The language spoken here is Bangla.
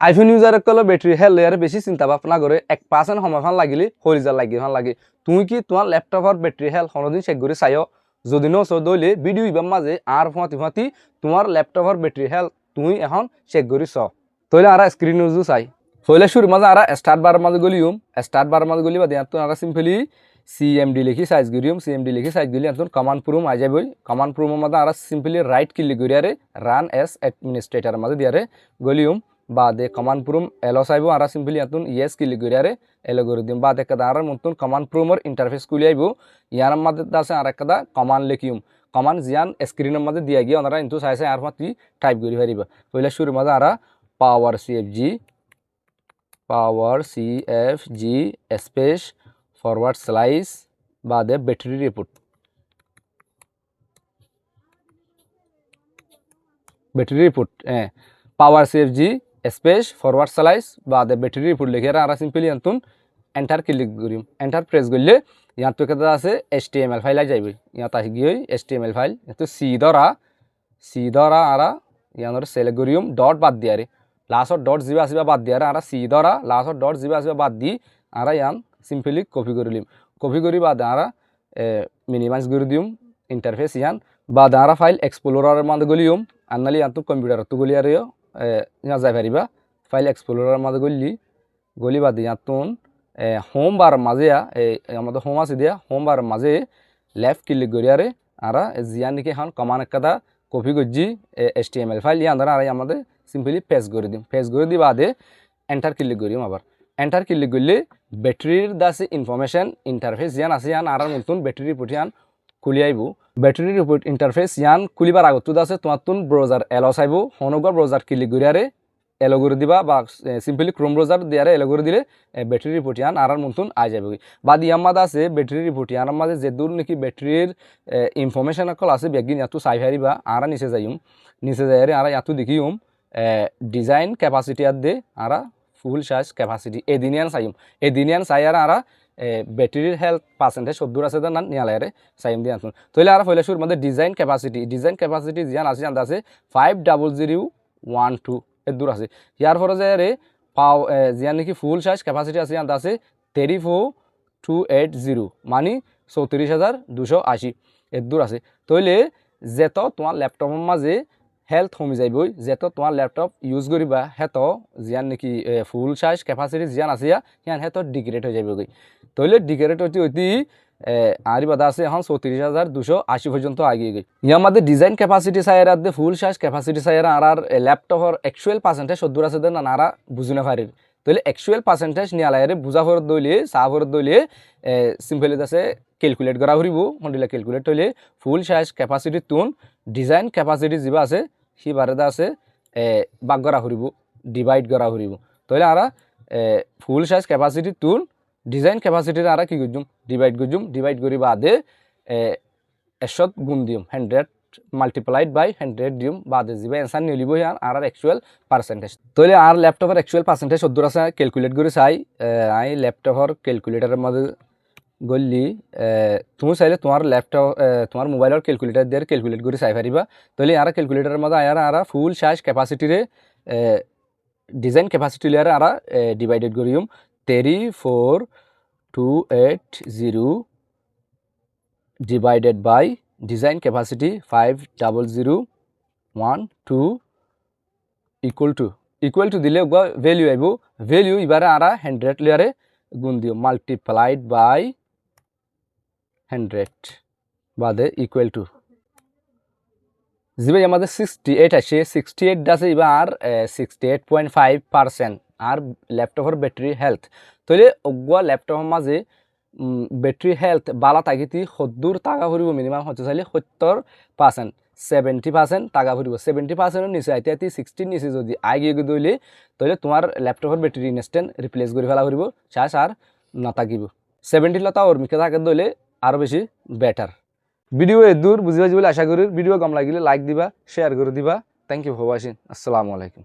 iPhone user call battery health ইয়ার বেশি চিন্তা ভাবনা করে 1% সময় ফান লাগিলে হরিজার লাগে তুমি কি তোমার ল্যাপটপের ব্যাটারি হেলথ কোনোদিন চেক করে চাইও যদি ন চো দইলে ভিডিও ইবার মাঝে আর ফাঁতি তোমার ল্যাপটপের ব্যাটারি হেলথ তুমি এখন চেক করে চ তইলে আর স্ক্রিন ইউজও চাই ফলে শুরু মাঝে আর স্টার্ট বার মাঝে গলিউম স্টার্ট বার মাঝে গলি বাদে তো আর সিম্পলি CMD লিখি সাইজ গরিউম CMD লিখি সাইজ গলি এখন কমান্ড প্রুম আই যাবই কমান্ড প্রুমের মাঝে আর সিম্পলি রাইট ক্লিক করি আরে রান এস অ্যাডমিনিস্ট্রেটর মাঝে দিয়ারে গলিউম বাদে কমান্ড প্রুম এলো চাইব আর সিম্পলি এখন ইয়েস ক্লিক করি আরে এলো করে দিম বাদে একটা আর নতুন কমান্ড প্রুমের ইন্টারফেস খুলে আইব ইয়ার মাঝে আছে আর একটা কমান্ড লিখিউম কমান্ড জিয়ান স্ক্রিনের মাঝে দিয়া গিয়ে ওনারা কিন্তু চাইছে আর মাত্র টাইপ করি পারিবা পয়লা শুরু মাঝে আর পাওয়ার CFG স্পেস ফরওয়ার্ড স্লাইস বাদে ব্যাটারি রিপোর্ট পাওয়ার CFG স্পেস ফরওয়ার্ড স্লাইস বাদে ব্যাটারি রিপোর্ট লিখে আর সিম্পলি আনতুন এন্টার ক্লিক করিম এন্টার প্রেস করলে ইয়ার তো কেটে আছে HTML ফাইল আই যাইবে ইয়াত আহি গিয়ে HTML ফাইল তো সি ধরা আর ইয়ানোর সিলেক্ট করিম ডট বাদ দিয়ারে লাস্টত ডট জিবা আসিবা বাদ দিয়ারে আর সি ধরা লাস্টত ডট জিবা আসিবা বাদ দি আর ইয়ান সিম্পলি কপি করিলিম কপি করি বাদ আর মিনিমাইজ করে দিম ইন্টারফেস ইয়ান বাদ আর ফাইল এক্সপ্লোরারের মাঝে গলিম আননালি ইয়ান তো কম্পিউটার তো গলি আর ইয়া যাই পারিবা ফাইল এক্সপ্লোরারের মাঝে গলি বাদ ইয়াতুন হোম বার মাঝে আমাদের হোম আছে দিয়া হোম বার মাঝে লেফট ক্লিক করি আরে আর জিয়ান নাকি এখন কমান একটা কপি করছি HTML ফাইল ইয়ান ধরা আর আমাদের সিম্পলি পেস্ট করে দিম পেস্ট করে দি বাদে এন্টার ক্লিক করিম আবার এন্টার ক্লিক করলে ব্যাটারির দাসে ইনফরমেশন ইন্টারফেস ইয়ান আছে ইয়ান আর নতুন ব্যাটারি রিপোর্ট ইয়ান খুলি আইব ব্যাটারি রিপোর্ট ইন্টারফেস ইয়ান খুলিবার আগত আছে তোমার তুন ব্রাউজার এলো চাইব হনগর ব্রাউজার ক্লিক করি আরে এলো করে দিবা বা সিম্পলি ক্রোম ব্রাউজার দিয়ারে এলো করে দিলে ব্যাটারি রিপোর্ট ইয়ান আর নতুন আই যাবে বাদ ইয়ার মাঝে আছে ব্যাটারি রিপোর্ট ইয়ার মাঝে যে দূর নাকি ব্যাটারির ইনফরমেশন অকল আছে বেগিন ইয়াতো চাই হারিবা আর নিচে যাইম নিচে যাই আর ইয়াতো দেখিম ডিজাইন ক্যাপাসিটি আর দে আর ফুল চার্জ ক্যাপাসিটি এদিনিয়ান চাই আর ব্যাটারির হেলথ পার্সেন্টেজ সদ্দূর আছে না নিয়ালারে চাইম দিয়ে আনতুন তাহলে আর ফলে শুরুর মধ্যে ডিজাইন ক্যাপাসিটি জিয়ান আছে 50012 এর দূর আছে ইয়ার পরে যে রে পাও জিয়ান নাকি ফুল চার্জ ক্যাপাসিটি আছে আছে 34280 মানে 34280 এর দূর আছে তাহলে যেত তোমার ল্যাপটপের মাঝে হেলথ কমি যাইবই যেহেতু তোমার ল্যাপটপ ইউজ করিবা হেত জিয়ান নাকি ফুল সাইজ ক্যাপাসিটি জিয়ান আছে ইয়ান হেত ডিগ্রেড হয়ে যাবে তাহলে ডিগ্রেড হইতে আর বাদা আছে এখন 34280 পর্যন্ত আগিয়ে গই ইয়ার মধ্যে ডিজাইন ক্যাপাসিটি চাইরা দে ফুল সাইজ ক্যাপাসিটি চাইরা আর ল্যাপটপের অ্যাকচুয়াল পার্সেন্টেজ সদ্দূর আছে না নারা বুঝিনা পারি তাহলে অ্যাকচুয়াল পার্সেন্টেজ নিয়ালাইরে বুঝা ফরত দইলে চা ফরত দইলে সিম্পলি আছে ক্যালকুলেট করা হরিব হন্ডিলা ক্যালকুলেট হইলে ফুল সাইজ ক্যাপাসিটি তুন ডিজাইন ক্যাপাসিটি যা আছে সি বারেদা আছে ভাগ করা হরিব ডিভাইড করা হরিব তাহলে আর ফুল সাইজ ক্যাপাসিটি তুন ডিজাইন ক্যাপাসিটির আর কি করজুম ডিভাইড করি বাদে 100 গুণ দিম 100 মাল্টিপ্লাইড বাই 100 দিম বাদে যাবে অ্যান্সার নিলিব আর অ্যাকচুয়াল পার্সেন্টেজ তাহলে আর ল্যাপটপের অ্যাকচুয়াল পার্সেন্টেজ সদ্দূর আছে ক্যালকুলেট করে চাই আই ল্যাপটপের ক্যালকুলেটরের মধ্যে গলি তুমি চাইলে তোমার ল্যাপটপ তোমার মোবাইলের ক্যালকুলেটর দিয়ে ক্যালকুলেট করে চাই পারিবা তাহলে আর ক্যালকুলেটরের মধ্যে আর ফুল সাইজ ক্যাপাসিটিরে ডিজাইন ক্যাপাসিটি লিয়ারে আর ডিভাইডেড করিম 34280 divided by design capacity 50012 equal to দিলে ভ্যালু আইব ভ্যালু এবারে আর 100 লিয়ারে গুণ দিও মাল্টিপ্লাইড বাই 100 বাদে ইকুয়াল টু যেভাবে আমাদের 68 আসে 68 আছে এবার 68.5% আর ল্যাপটপের ব্যাটারি হেলথ তাহলে অগুয়া ল্যাপটপের মাঝে ব্যাটারি হেলথ বালা থাকিতি 70 টাকা ভরিব মিনিমাম হচ্ছে চাইলে 70% 70% টাকা ভরিব 70% নিচে আইতে 60 নিচে যদি আগে দইলে তাহলে তোমার ল্যাপটপের ব্যাটারি ইনস্ট্যান্ট রিপ্লেস করে ফেলা ভরিব চার্জ আর না থাকিব 70 লতা ওর মিকে থাকে দইলে আরো বেশি বেটার ভিডিও দূর বুঝিবা বলে আশা করি ভিডিও কম লাগিলে লাইক দিবা শেয়ার করে দিবা থ্যাংক ইউ ফর ওয়াচিং আসসালামু আলাইকুম